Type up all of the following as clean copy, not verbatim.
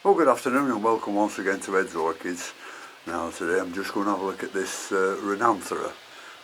Well, good afternoon and welcome once again to Ed's Orchids. Now today I'm just going to have a look at this Renanthera,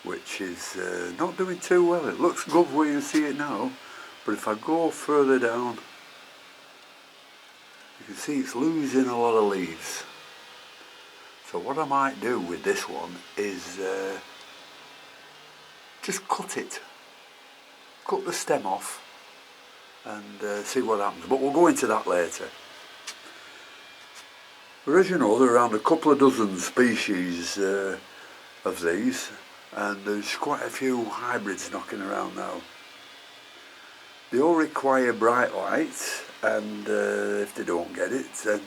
which is not doing too well. It looks good where you see it now, but if I go further down, you can see it's losing a lot of leaves. So what I might do with this one is just cut it. Cut the stem off and see what happens, but we'll go into that later. But as you know, there are around a couple of dozen species of these, and there's quite a few hybrids knocking around now. They all require bright light, and if they don't get it, then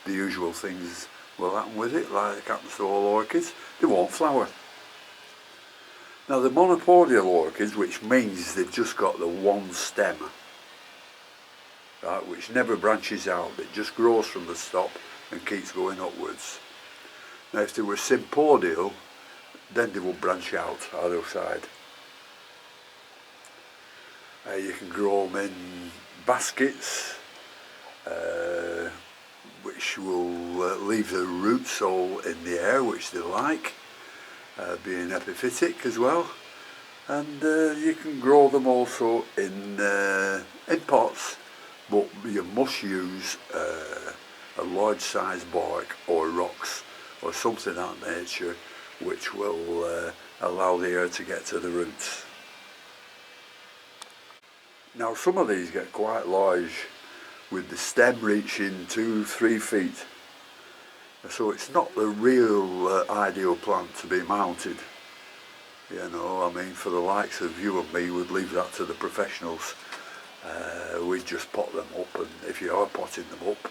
the usual things will happen with it, like happens to all orchids. They won't flower. Now the monopodial orchids, which means they've just got the one stem, right, which never branches out, it just grows from the top and keeps going upwards. Now if they were sympodial, then they will branch out either side. You can grow them in baskets, which will leave the roots all in the air, which they like, being epiphytic as well. And you can grow them also in pots, but you must use a large size bark or rocks or something of that nature, which will allow the air to get to the roots. Now some of these get quite large, with the stem reaching 2-3 feet, so it's not the real ideal plant to be mounted. You know, I mean, for the likes of you and me, we'd leave that to the professionals. We'd just pot them up, and if you are potting them up,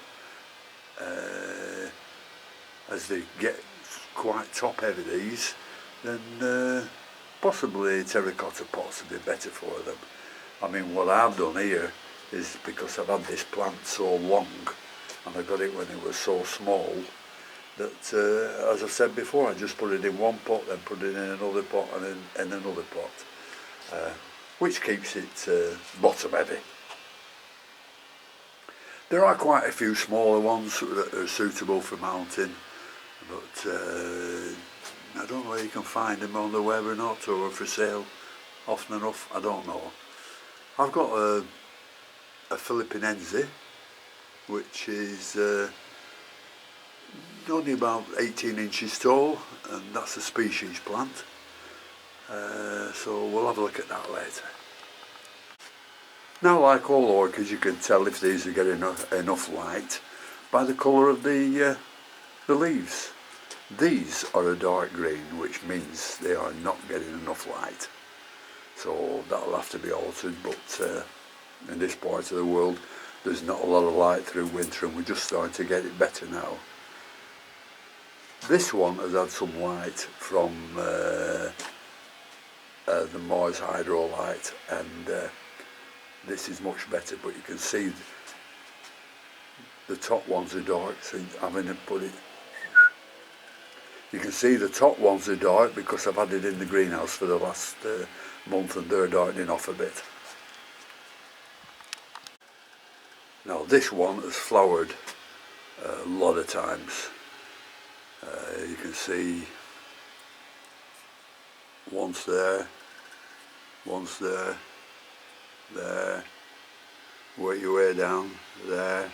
as they get quite top heavy, these, then possibly terracotta pots would be better for them. I mean, what I've done here is, because I've had this plant so long and I got it when it was so small, that as I've said before, I just put it in one pot, then put it in another pot and in another pot, which keeps it bottom heavy. There are quite a few smaller ones that are suitable for mounting, but I don't know whether you can find them on the web or not, or for sale often enough, I don't know. I've got a Philippinense, which is only about 18 inches tall, and that's a species plant, so we'll have a look at that later. Now, like all orchids, you can tell if these are getting enough light by the colour of the leaves. These are a dark green, which means they are not getting enough light, so that'll have to be altered, but in this part of the world there's not a lot of light through winter, and we're just starting to get it better now. This one has had some light from the Mars Hydrolite, and this is much better, but you can see the top ones are dark, so having to put it, you can see the top ones are dark because I've had it in the greenhouse for the last month, and they're darkening off a bit. Now this one has flowered a lot of times. You can see once there, there, work your way down, there,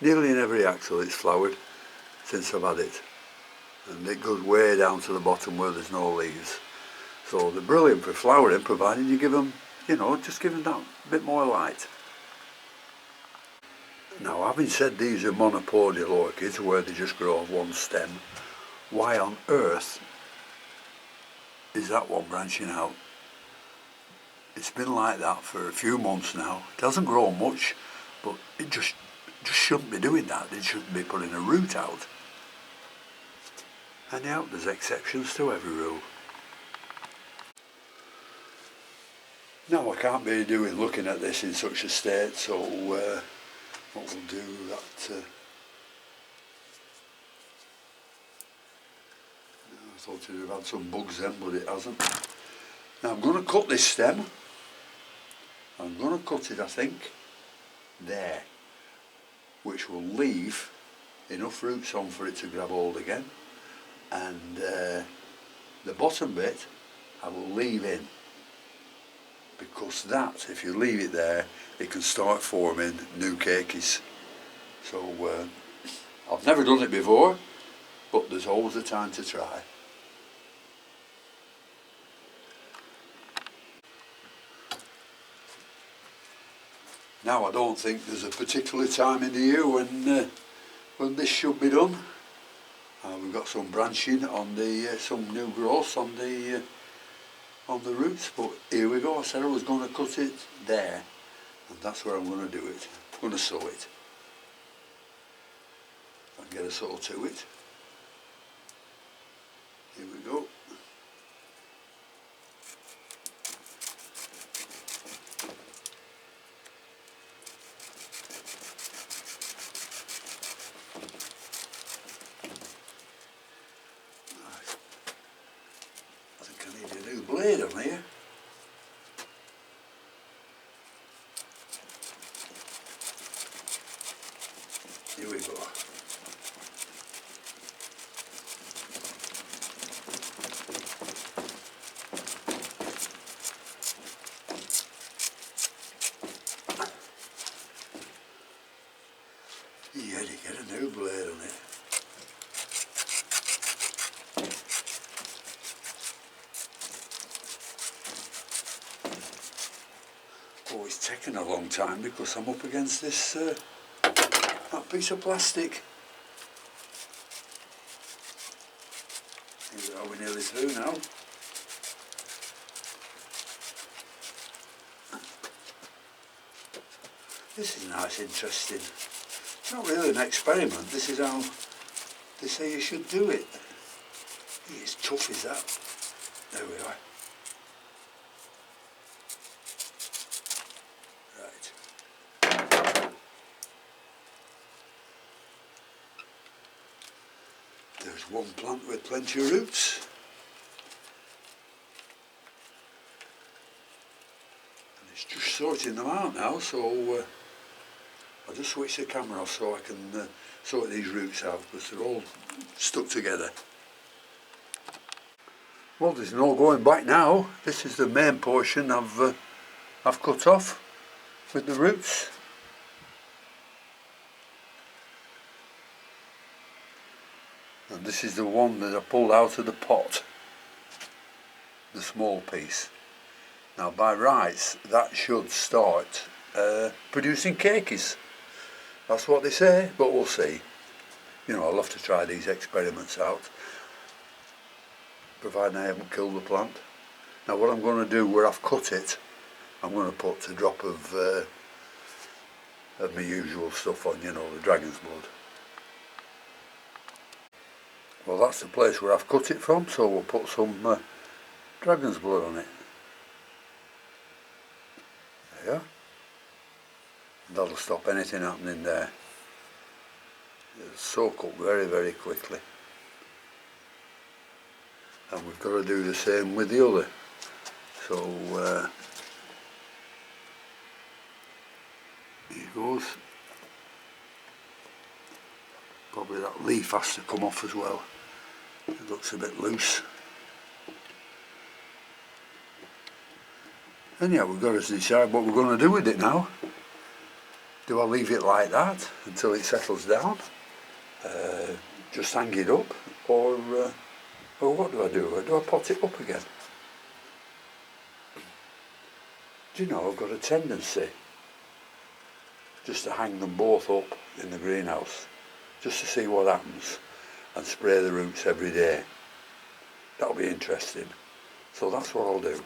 nearly in every axle it's flowered since I've had it, and it goes way down to the bottom where there's no leaves. So they're brilliant for flowering, provided you give them, you know, just give them that bit more light. Now, having said these are monopodial orchids, where they just grow off one stem, why on earth is that one branching out? It's been like that for a few months now. It doesn't grow much, but it just shouldn't be doing that. It shouldn't be putting a root out. And yeah, there's exceptions to every rule. Now, I can't be looking at this in such a state, so what we'll do that. I thought it would have had some bugs then, but it hasn't. Now I'm going to cut this stem. I'm going to cut it, I think, there, which will leave enough roots on for it to grab hold again, and the bottom bit I will leave in, because that, if you leave it there, it can start forming new cakeys. So I've never done it before, but there's always a time to try. Now, I don't think there's a particular time in the year when this should be done. We've got some branching on the some new growth on the roots, but here we go. I said I was going to cut it there, and that's where I'm going to do it. I'm going to sow it. I can get a saw to it. Here we go. Blade on here. Here we go. Yeah, you get a new blade on it. Oh, it's taken a long time because I'm up against this that piece of plastic. Here we are, we're nearly through now. This is nice, interesting. It's not really an experiment, this is how they say you should do it. It's tough as that. There we are. There's one plant with plenty of roots. And it's just sorting them out now, so I'll just switch the camera off so I can sort these roots out, because they're all stuck together. Well, there's no going back now. This is the main portion I've cut off with the roots. And this is the one that I pulled out of the pot, the small piece. Now by rights that should start producing cakeys. That's what they say, but we'll see. You know, I'll have to try these experiments out, providing I haven't killed the plant. Now what I'm going to do, where I've cut it, I'm going to put a drop of my usual stuff on, you know, the dragon's blood. Well, that's the place where I've cut it from, so we'll put some dragon's blood on it. There you are. That'll stop anything happening there. It'll soak up very, very quickly. And we've got to do the same with the other. So, here goes. Probably that leaf has to come off as well. It looks a bit loose. And yeah, we've got to decide what we're going to do with it now. Do I leave it like that until it settles down? Just hang it up? Or what do I do? Do I pot it up again? Do you know, I've got a tendency just to hang them both up in the greenhouse, just to see what happens, and spray the roots every day. That'll be interesting. So that's what I'll do.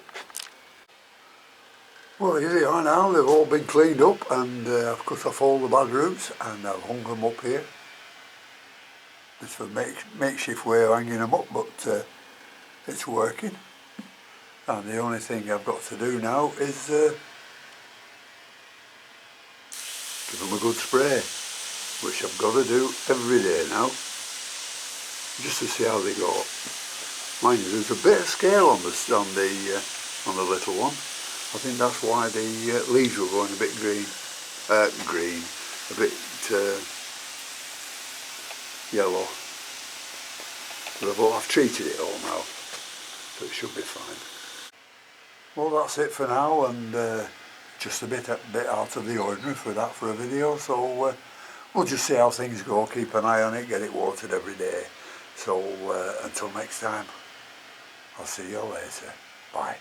Well, here they are now. They've all been cleaned up, and I've cut off all the bad roots and I've hung them up here. It's a makeshift way of hanging them up, but it's working. And the only thing I've got to do now is give them a good spray, which I've got to do every day now, just to see how they go. Mind you, there's a bit of scale on the little one. I think that's why the leaves were going a bit green, a bit yellow. But I've treated it all now, so it should be fine. Well, that's it for now, and just a bit out of the ordinary for a video. So we'll just see how things go. Keep an eye on it, get it watered every day. So until next time, I'll see you later. Bye.